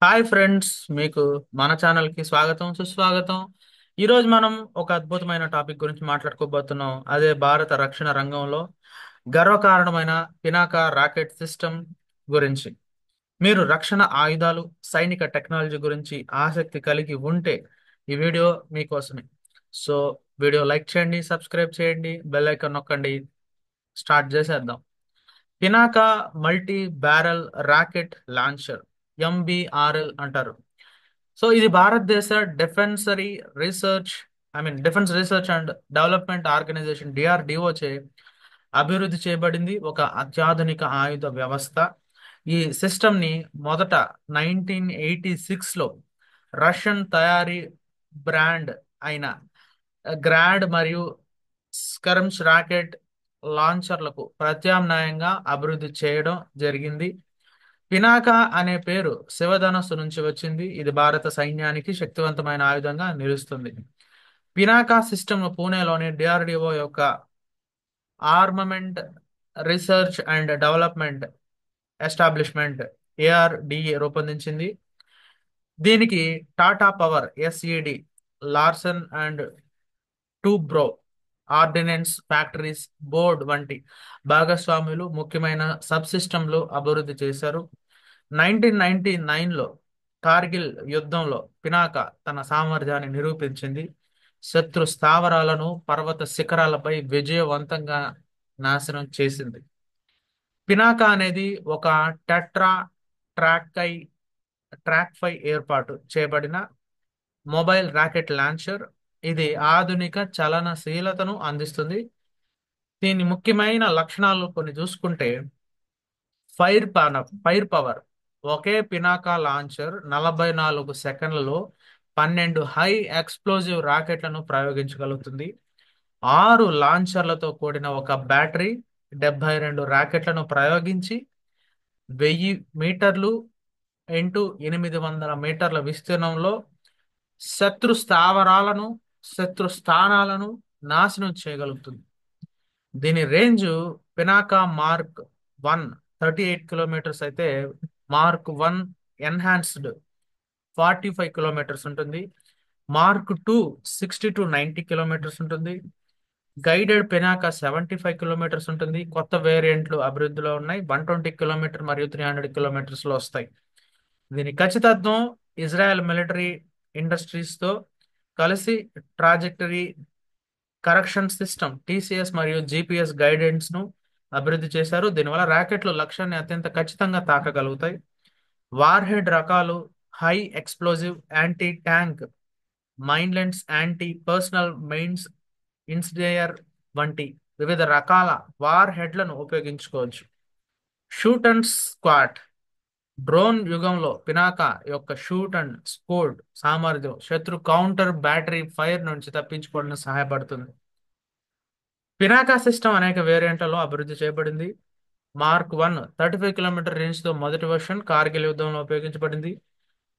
Hi friends, మీకు మన ఛానల్కి స్వాగతం సుస్వాగతం. ఈరోజు మనం ఒక అద్భుతమైన టాపిక్ గురించి మాట్లాడుకోబోతున్నాం. అదే భారత రక్షణ రంగంలో గర్వకారణమైన పినాకా రాకెట్ సిస్టమ్ గురించి. మీరు రక్షణ ఆయుధాలు, సైనిక టెక్నాలజీ గురించి ఆసక్తి కలిగి ఉంటే ఈ వీడియో మీకోసమే. సో వీడియో లైక్ చేయండి, సబ్స్క్రైబ్ చేయండి, బెల్ ఐకాన్ నొక్కండి. స్టార్ట్ చేసేద్దాం. Pinaka multi barrel rocket launcher, MBRL అంటారు. సో ఇది భారతదేశ డిఫెన్సరీ research defence research and development organisation DRDO చే అభివృద్ధి చేయబడింది ఒక అత్యాధునిక ఆయుధ వ్యవస్థ. ఈ సిస్టమ్ ని మొదట 1986లో రష్యన్ తయారీ బ్రాండ్ అయిన గ్రాడ్ మరియు స్కర్మ్స్ రాకెట్ లాంచర్లకు ప్రత్యామ్నాయంగా అభివృద్ధి చేయడం జరిగింది. పినాకా అనే పేరు శివధనస్సు నుంచి వచ్చింది. ఇది భారత సైన్యానికి శక్తివంతమైన ఆయుధంగా నిలుస్తుంది. పినాకా సిస్టమ్ పూణేలోని డిఆర్డిఓ యొక్క armament research and development establishment ARDE రూపొందించింది. దీనికి Tata power SED, Larsen and Toubro ordnance factories board వంటి భాగస్వాములు ముఖ్యమైన సబ్ సిస్టంలు అభివృద్ధి చేశారు. 1999లో కార్గిల్ యుద్ధంలో పినాక తన సామర్థ్యాన్ని నిరూపించింది. శత్రు స్థావరాలను పర్వత శిఖరాలపై విజయవంతంగా నాశనం చేసింది. పినాక అనేది ఒక టెట్రా ట్రాక్ ట్రాక్ ఫై ఏర్పాటు చేయబడిన మొబైల్ రాకెట్ లాంచర్. ఇది ఆధునిక చలనశీలతను అందిస్తుంది. దీని ముఖ్యమైన లక్షణాలు కొన్ని చూసుకుంటే, ఫైర్ పవర్. ఒకే పినాకా లాంచర్ 44 సెకండ్లలో 12 హై ఎక్స్ప్లోజివ్ రాకెట్లను ప్రయోగించగలుగుతుంది. 6 లాంచర్లతో కూడిన ఒక బ్యాటరీ 72 రాకెట్లను ప్రయోగించి 1000 మీటర్లు ఇంటూ 800 మీటర్ల విస్తీర్ణంలో శత్రు స్థావరాలను, శత్రు స్థానాలను నాశనం చేయగలుగుతుంది. దీని రేంజ్ పినాకా మార్క్ 1 38 కిలోమీటర్స్ అయితే మార్క్ 1 ఎన్హాన్స్డ్ 45 కిలోమీటర్స్ ఉంటుంది. మార్క్ 2 60 to 90 కిలోమీటర్స్ ఉంటుంది. గైడెడ్ పినాకా 75 కిలోమీటర్స్ ఉంటుంది. కొత్త వేరియంట్లు అభివృద్ధిలో ఉన్నాయి. 120 కిలోమీటర్ మరియు 300 కిలోమీటర్స్ లో వస్తాయి. దీని ఖచ్చితత్వం ఇజ్రాయెల్ మిలిటరీ ఇండస్ట్రీస్తో కలిసి ట్రాజెక్టరీ కరెక్షన్ సిస్టమ్ టీసీఎస్ మరియు జీపీఎస్ గైడెన్స్ ను అభివృద్ధి చేశారు. దీనివల్ల రాకెట్లు లక్ష్యాన్ని అత్యంత ఖచ్చితంగా తాకగలుగుతాయి. వార్ హెడ్ రకాలు హై ఎక్స్ప్లోజివ్, యాంటీ ట్యాంక్, మైన్లెన్స్, యాంటీ పర్సనల్ మెయిన్స్, ఇన్స్డేయర్ వంటి వివిధ రకాల వార్ హెడ్లను ఉపయోగించుకోవచ్చు. Shoot and squat. డ్రోన్ యుగంలో పినాకా యొక్క షూట్ అండ్ స్కోడ్ సామర్థ్యం శత్రు కౌంటర్ బ్యాటరీ ఫైర్ నుంచి తప్పించుకోవడానికి సహాయపడుతుంది. పినాకా సిస్టమ్ అనేక వేరియంట్లలో అభివృద్ధి చేయబడింది. మార్క్ 1 35 కిలోమీటర్ రేంజ్తో మొదటి వర్షన్ కార్గిల్ యుద్ధంలో ఉపయోగించబడింది.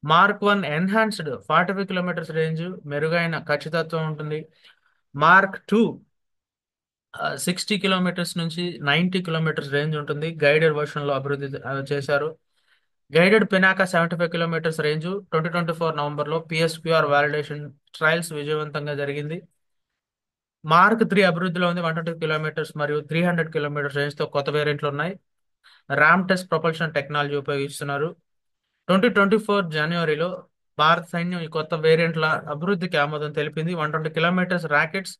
మార్క్ 1 ఎన్హాన్స్డ్ 45 కిలోమీటర్స్ రేంజ్, మెరుగైన ఖచ్చితత్వం ఉంటుంది. మార్క్ 2 60 కిలోమీటర్స్ నుంచి 90 కిలోమీటర్స్ రేంజ్ ఉంటుంది. గైడెడ్ వర్షన్లో అభివృద్ధి చేశారు. గైడెడ్ పినాకా 75 కిలోమీటర్స్ రేంజ్ 2024 నవంబర్లో పిఎస్క్యూఆర్ వాలిడేషన్ ట్రయల్స్ విజయవంతంగా జరిగింది. మార్క్ 3 అభివృద్ధిలో ఉంది. 120 కిలోమీటర్స్ మరియు 300 కిలోమీటర్స్ రేంజ్తో కొత్త వేరియంట్లు ఉన్నాయి. ర్యామ్ టెస్ట్ ప్రొపల్షన్ టెక్నాలజీ ఉపయోగిస్తున్నారు. 2024 జనవరిలో భారత సైన్యం ఈ కొత్త వేరియంట్ల అభివృద్ధికి ఆమోదం తెలిపింది. 120 కిలోమీటర్స్ రాకెట్స్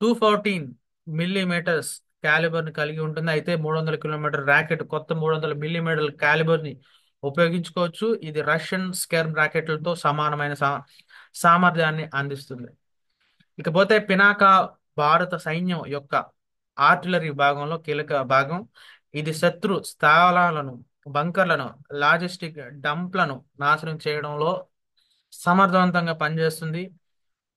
214 మిల్లీమీటర్స్ క్యాలిబర్ని కలిగి ఉంటుంది. అయితే 300 కిలోమీటర్ రాకెట్ కొత్త 300 మిల్లీమీటర్ల క్యాలిబర్ని ఉపయోగించుకోవచ్చు. ఇది రష్యన్ స్కెర్మ్ రాకెట్లతో సమానమైన సామర్థ్యాన్ని అందిస్తుంది. ఇకపోతే పినాకా భారత సైన్యం యొక్క ఆర్టిలరీ భాగంలో కీలక భాగం. ఇది శత్రు స్థావరాలను, బంకర్లను, లాజిస్టిక్ డంప్లను నాశనం చేయడంలో సమర్థవంతంగా పనిచేస్తుంది.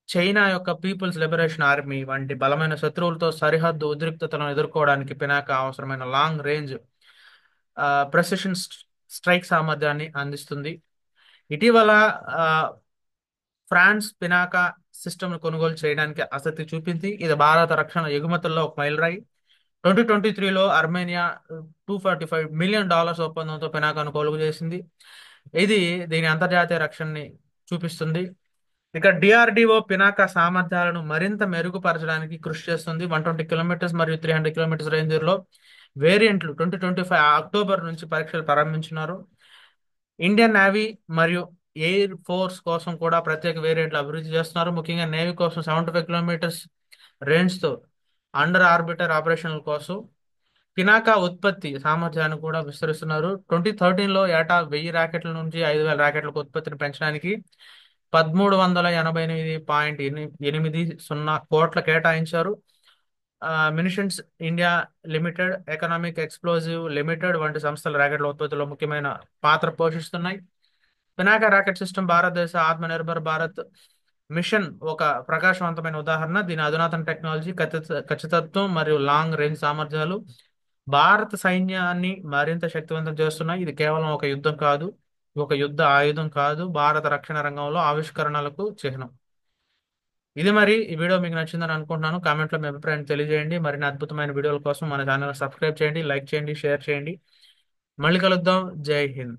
చైనా యొక్క పీపుల్స్ లిబరేషన్ ఆర్మీ వంటి బలమైన శత్రువులతో సరిహద్దు ఉద్రిక్తతలను ఎదుర్కోవడానికి పినాకా అవసరమైన లాంగ్ రేంజ్ ప్రెసిషన్ స్ట్రైక్ సామర్థ్యాన్ని అందిస్తుంది. ఇటీవల ఆ, ఫ్రాన్స్ పినాకా సిస్టమ్ కొనుగోలు చేయడానికి ఆసక్తి చూపింది. ఇది భారత రక్షణ ఎగుమతుల్లో ఒక మైలురాయి. 2023లో అర్మేనియా $245 మిలియన్ ఒప్పందంతో పినాకాను కొనుగోలు చేసింది. ఇది దీని అంతర్జాతీయ రక్షణని చూపిస్తుంది. ఇక డిఆర్డిఓ పినాకా సామర్థ్యాలను మరింత మెరుగుపరచడానికి కృషి చేస్తుంది. 120 కిలోమీటర్స్ మరియు 300 కిలోమీటర్స్ రేంజ్లో వేరియంట్లు 2025 అక్టోబర్ నుంచి పరీక్షలు ప్రారంభించినారు. ఇండియన్ నేవీ మరియు ఎయిర్ ఫోర్స్ కోసం కూడా ప్రత్యేక వేరియంట్లు అభివృద్ధి చేస్తున్నారు. ముఖ్యంగా నేవీ కోసం 75 కిలోమీటర్స్ రేంజ్తో అండర్ ఆర్బిటర్ ఆపరేషన్ల కోసం పినాకా ఉత్పత్తి సామర్థ్యాన్ని కూడా విస్తరిస్తున్నారు. 2013లో ఏటా 1000 ర్యాకెట్ల నుంచి 5000 ర్యాకెట్లకు ఉత్పత్తిని పెంచడానికి 1388.80 కోట్ల కేటాయించారు. Munitions India limited, economic explosive limited వంటి సంస్థలు ర్యాకెట్ల ఉత్పత్తిలో ముఖ్యమైన పాత్ర పోషిస్తున్నాయి. పినాకా రాకెట్ సిస్టమ్ భారతదేశ ఆత్మనిర్భర్ భారత్ మిషన్ ఒక ప్రకాశవంతమైన ఉదాహరణ. దీని అధునాతన టెక్నాలజీ, ఖచ్చితత్వం మరియు లాంగ్ రేంజ్ సామర్థ్యాలు భారత సైన్యాన్ని మరింత శక్తివంతం చేస్తున్నాయి. ఇది కేవలం ఒక యుద్ధం కాదు, ఒక యుద్ధ ఆయుధం కాదు, భారత రక్షణ రంగంలో ఆవిష్కరణలకు చిహ్నం. ఇది మరి ఈ వీడియో మీకు నచ్చిందని అనుకుంటున్నాను. కామెంట్లో మీ అభిప్రాయం తెలియజేయండి. మరిన్ని అద్భుతమైన వీడియోల కోసం మన ఛానల్ సబ్స్క్రైబ్ చేయండి, లైక్ చేయండి, షేర్ చేయండి. మళ్ళీ కలుద్దాం. జై హింద్.